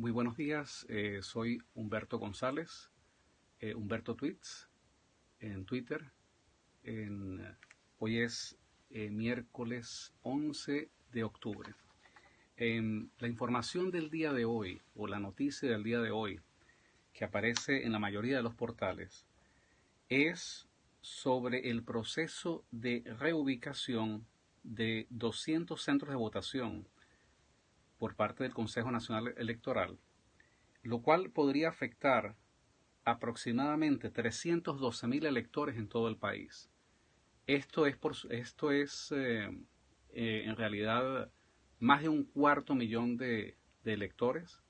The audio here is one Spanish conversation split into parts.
Muy buenos días, soy Humberto González, Humberto Tweets en Twitter. Hoy es miércoles 11 de octubre. La información del día de hoy, o la noticia del día de hoy, que aparece en la mayoría de los portales, es sobre el proceso de reubicación de 200 centros de votación por parte del Consejo Nacional Electoral, lo cual podría afectar aproximadamente 312.000 electores en todo el país. Esto es en realidad más de un cuarto millón de electores.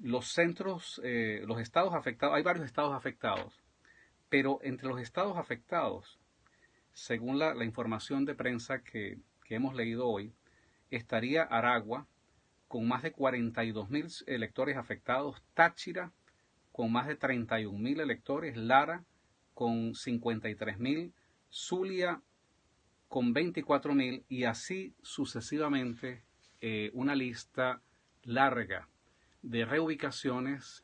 Los estados afectados, hay varios estados afectados, pero entre los estados afectados, según la información de prensa que hemos leído hoy, estaría Aragua, con más de 42.000 electores afectados, Táchira, con más de 31.000 electores, Lara, con 53.000, Zulia, con 24.000, y así sucesivamente, una lista larga de reubicaciones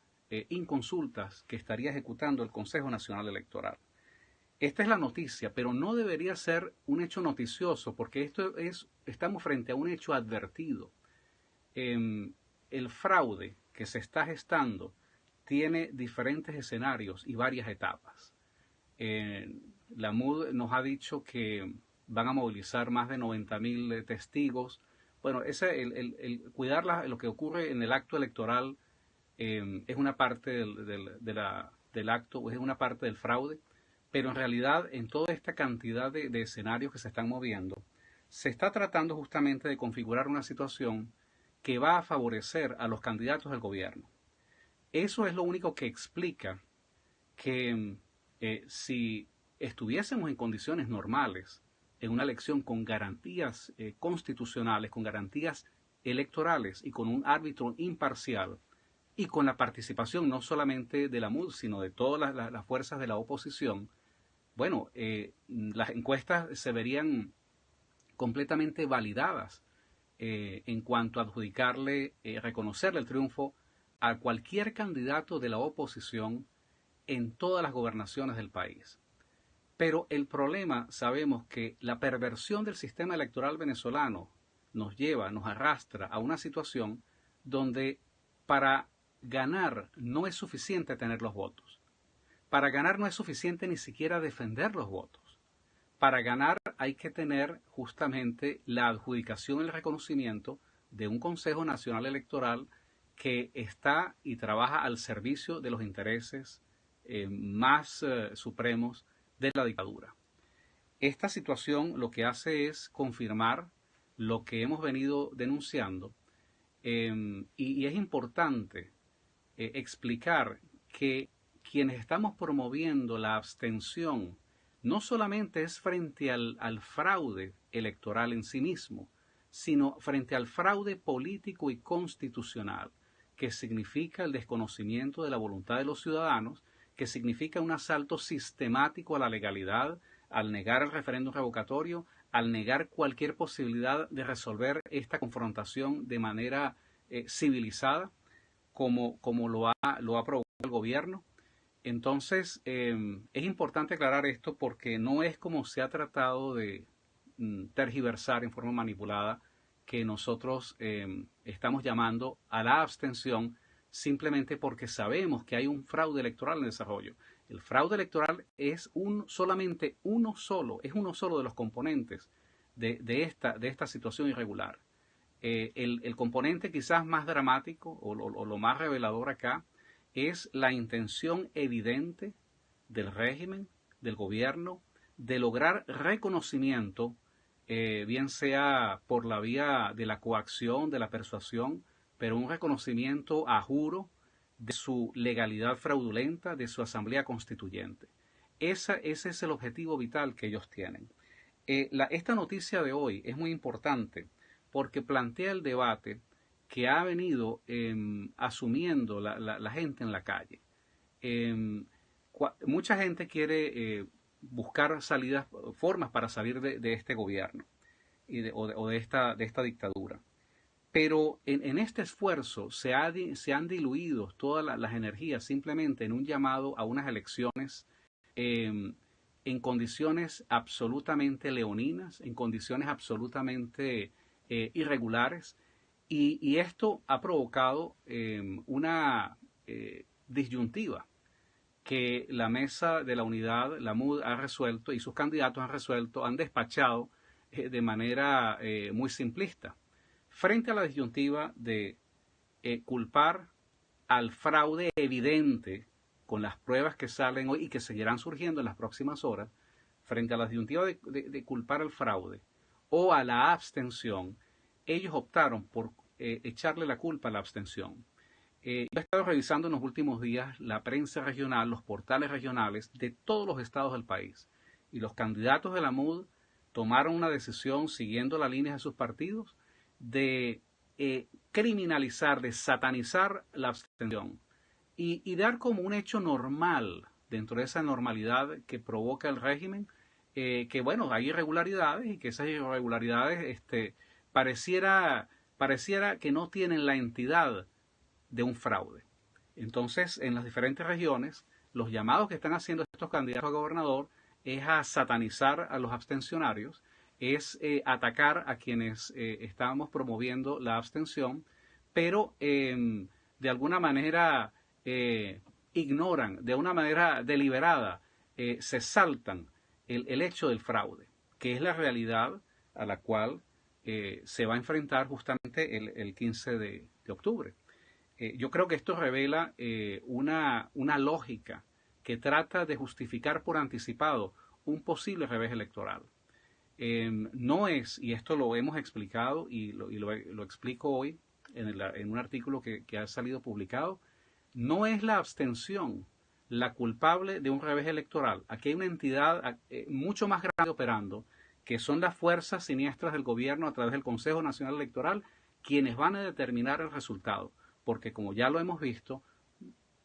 inconsultas que estaría ejecutando el Consejo Nacional Electoral. Esta es la noticia, pero no debería ser un hecho noticioso, porque estamos frente a un hecho advertido. El fraude que se está gestando tiene diferentes escenarios y varias etapas. La MUD nos ha dicho que van a movilizar más de 90.000 testigos. Bueno, el cuidar lo que ocurre en el acto electoral es una parte del acto, es una parte del fraude, pero en realidad en toda esta cantidad de escenarios que se están moviendo, se está tratando justamente de configurar una situación que va a favorecer a los candidatos del gobierno. Eso es lo único que explica que si estuviésemos en condiciones normales, en una elección con garantías constitucionales, con garantías electorales y con un árbitro imparcial, y con la participación no solamente de la MUD, sino de todas las fuerzas de la oposición, bueno, las encuestas se verían completamente validadas en cuanto a adjudicarle, reconocerle el triunfo a cualquier candidato de la oposición en todas las gobernaciones del país. Pero el problema, sabemos que la perversión del sistema electoral venezolano nos arrastra a una situación donde para ganar no es suficiente tener los votos. Para ganar no es suficiente ni siquiera defender los votos. Para ganar hay que tener justamente la adjudicación y el reconocimiento de un Consejo Nacional Electoral que está y trabaja al servicio de los intereses más supremos de la dictadura. Esta situación lo que hace es confirmar lo que hemos venido denunciando, y es importante explicar que quienes estamos promoviendo la abstención no solamente es frente al fraude electoral en sí mismo, sino frente al fraude político y constitucional, que significa el desconocimiento de la voluntad de los ciudadanos, que significa un asalto sistemático a la legalidad, al negar el referéndum revocatorio, al negar cualquier posibilidad de resolver esta confrontación de manera civilizada, como lo ha provocado el gobierno. Entonces, es importante aclarar esto porque no es como se ha tratado de tergiversar en forma manipulada que nosotros estamos llamando a la abstención simplemente porque sabemos que hay un fraude electoral en desarrollo. El fraude electoral es solamente uno solo de los componentes de esta situación irregular. El componente quizás más dramático o lo más revelador acá es la intención evidente del régimen, del gobierno, de lograr reconocimiento, bien sea por la vía de la coacción, de la persuasión, pero un reconocimiento a juro de su legalidad fraudulenta, de su asamblea constituyente. Ese es el objetivo vital que ellos tienen. Esta noticia de hoy es muy importante porque plantea el debate que ha venido asumiendo la gente en la calle. Mucha gente quiere buscar formas para salir de este gobierno o de esta dictadura. Pero en este esfuerzo se han diluido todas las energías simplemente en un llamado a unas elecciones eh, en condiciones absolutamente leoninas, en condiciones absolutamente irregulares, y esto ha provocado una disyuntiva que la Mesa de la Unidad, la MUD, ha resuelto y sus candidatos han resuelto, han despachado de manera muy simplista. Frente a la disyuntiva de culpar al fraude evidente con las pruebas que salen hoy y que seguirán surgiendo en las próximas horas, frente a la disyuntiva de culpar al fraude o a la abstención, ellos optaron por echarle la culpa a la abstención. Yo he estado revisando en los últimos días la prensa regional, los portales regionales de todos los estados del país. Y los candidatos de la MUD tomaron una decisión, siguiendo la línea de sus partidos, de criminalizar, de satanizar la abstención y dar como un hecho normal dentro de esa normalidad que provoca el régimen, que bueno, hay irregularidades y que esas irregularidades pareciera que no tienen la entidad de un fraude. Entonces, en las diferentes regiones, los llamados que están haciendo estos candidatos a gobernador es a satanizar a los abstencionarios, es atacar a quienes estábamos promoviendo la abstención, pero de alguna manera ignoran, de una manera deliberada, se saltan el hecho del fraude, que es la realidad a la cual se va a enfrentar justamente el 15 de octubre. Yo creo que esto revela una lógica que trata de justificar por anticipado un posible revés electoral. No es, y esto lo hemos explicado y lo explico hoy en un artículo que ha salido publicado, no es la abstención la culpable de un revés electoral. Aquí hay una entidad mucho más grande operando, que son las fuerzas siniestras del gobierno a través del Consejo Nacional Electoral, quienes van a determinar el resultado. Porque como ya lo hemos visto,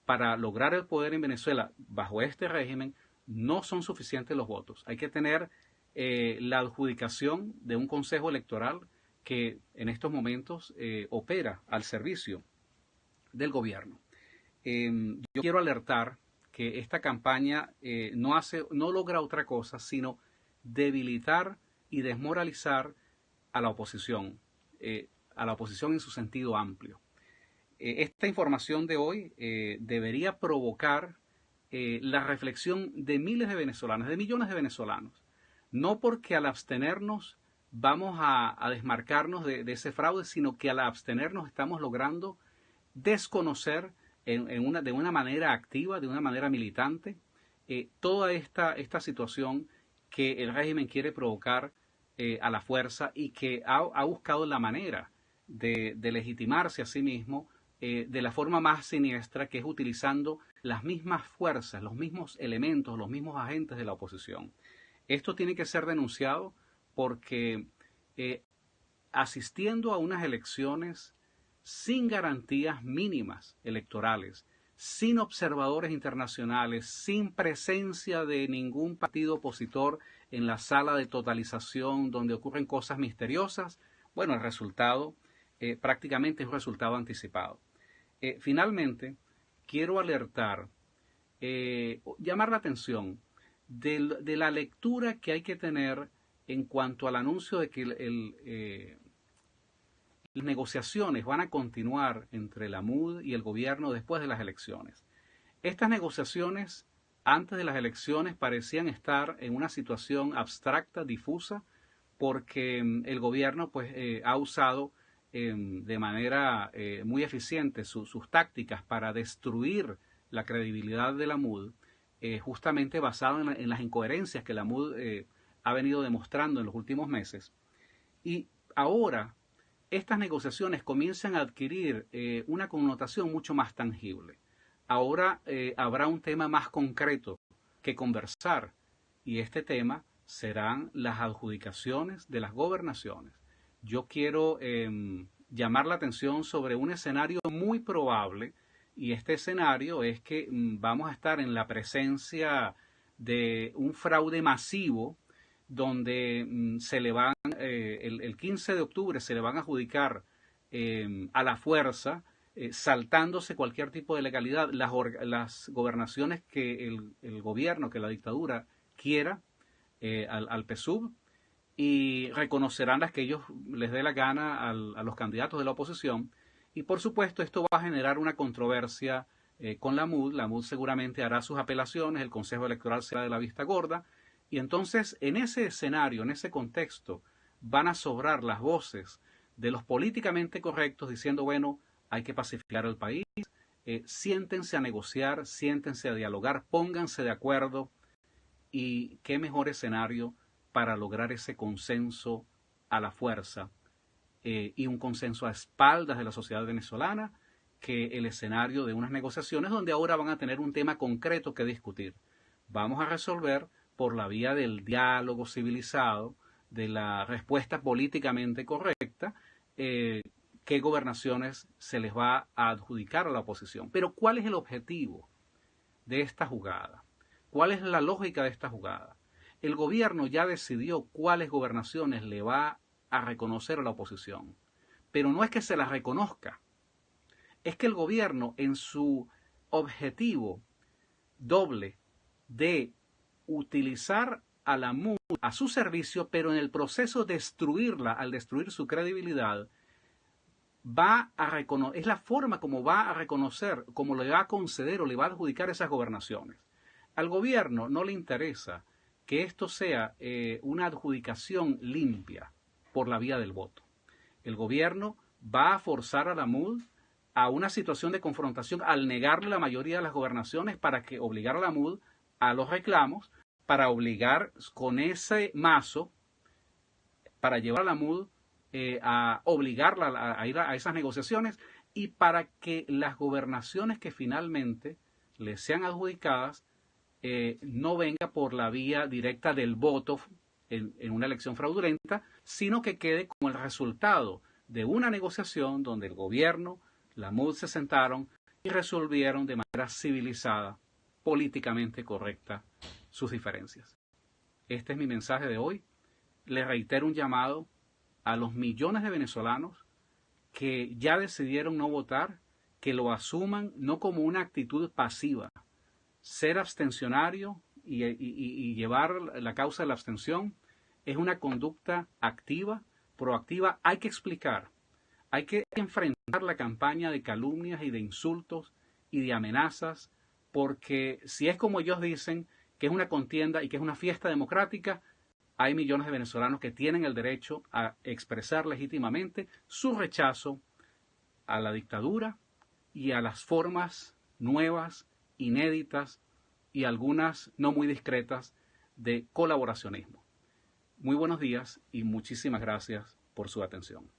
para lograr el poder en Venezuela bajo este régimen no son suficientes los votos. Hay que tener la adjudicación de un consejo electoral que en estos momentos opera al servicio del gobierno. Yo quiero alertar que esta campaña no logra otra cosa sino debilitar y desmoralizar a la oposición en su sentido amplio. Esta información de hoy debería provocar la reflexión de miles de venezolanos, de millones de venezolanos. No porque al abstenernos vamos a desmarcarnos de ese fraude, sino que al abstenernos estamos logrando desconocer de una manera activa, de una manera militante, toda esta situación que el régimen quiere provocar a la fuerza y que ha buscado la manera de legitimarse a sí mismo de la forma más siniestra, que es utilizando las mismas fuerzas, los mismos elementos, los mismos agentes de la oposición. Esto tiene que ser denunciado porque asistiendo a unas elecciones sin garantías mínimas electorales, sin observadores internacionales, sin presencia de ningún partido opositor en la sala de totalización donde ocurren cosas misteriosas, bueno, el resultado prácticamente es un resultado anticipado. Finalmente, quiero alertar, llamar la atención de la lectura que hay que tener en cuanto al anuncio de que las negociaciones van a continuar entre la MUD y el gobierno después de las elecciones. Estas negociaciones antes de las elecciones parecían estar en una situación abstracta, difusa, porque el gobierno pues, ha usado de manera muy eficiente sus tácticas para destruir la credibilidad de la MUD, justamente basado en las incoherencias que la MUD ha venido demostrando en los últimos meses. Y ahora estas negociaciones comienzan a adquirir una connotación mucho más tangible. Ahora habrá un tema más concreto que conversar, y este tema serán las adjudicaciones de las gobernaciones. Yo quiero llamar la atención sobre un escenario muy probable, y este escenario es que vamos a estar en la presencia de un fraude masivo donde el 15 de octubre se le van a adjudicar a la fuerza, saltándose cualquier tipo de legalidad, las gobernaciones que el gobierno, que la dictadura quiera al PSUV, y reconocerán las que ellos les dé la gana a los candidatos de la oposición. Y por supuesto esto va a generar una controversia con la MUD. La MUD seguramente hará sus apelaciones, el Consejo Electoral será de la vista gorda, y entonces en ese escenario, en ese contexto, van a sobrar las voces de los políticamente correctos diciendo, bueno, hay que pacificar el país, siéntense a negociar, siéntense a dialogar, pónganse de acuerdo, y qué mejor escenario para lograr ese consenso a la fuerza y un consenso a espaldas de la sociedad venezolana que el escenario de unas negociaciones donde ahora van a tener un tema concreto que discutir. Vamos a resolver por la vía del diálogo civilizado, de la respuesta políticamente correcta, qué gobernaciones se les va a adjudicar a la oposición. Pero ¿cuál es el objetivo de esta jugada? ¿Cuál es la lógica de esta jugada? El gobierno ya decidió cuáles gobernaciones le va a reconocer a la oposición. Pero no es que se las reconozca. Es que el gobierno, en su objetivo doble de utilizar a la MUD a su servicio, pero en el proceso de destruirla, al destruir su credibilidad, va a reconocer, es la forma como va a reconocer, como le va a conceder o le va a adjudicar esas gobernaciones. Al gobierno no le interesa que esto sea una adjudicación limpia por la vía del voto. El gobierno va a forzar a la MUD a una situación de confrontación al negarle la mayoría de las gobernaciones para que obligar a la MUD a los reclamos, para obligar con ese mazo, para llevar a la MUD a obligarla a ir a esas negociaciones y para que las gobernaciones que finalmente les sean adjudicadas no venga por la vía directa del voto en una elección fraudulenta, sino que quede como el resultado de una negociación donde el gobierno, la MUD se sentaron y resolvieron de manera civilizada, políticamente correcta, sus diferencias. Este es mi mensaje de hoy. Le reitero un llamado a los millones de venezolanos que ya decidieron no votar, que lo asuman no como una actitud pasiva. Ser abstencionario y llevar la causa de la abstención es una conducta activa, proactiva. Hay que explicar, hay que enfrentar la campaña de calumnias y de insultos y de amenazas, porque si es como ellos dicen, que es una contienda y que es una fiesta democrática, hay millones de venezolanos que tienen el derecho a expresar legítimamente su rechazo a la dictadura y a las formas nuevas, inéditas y algunas no muy discretas de colaboracionismo. Muy buenos días y muchísimas gracias por su atención.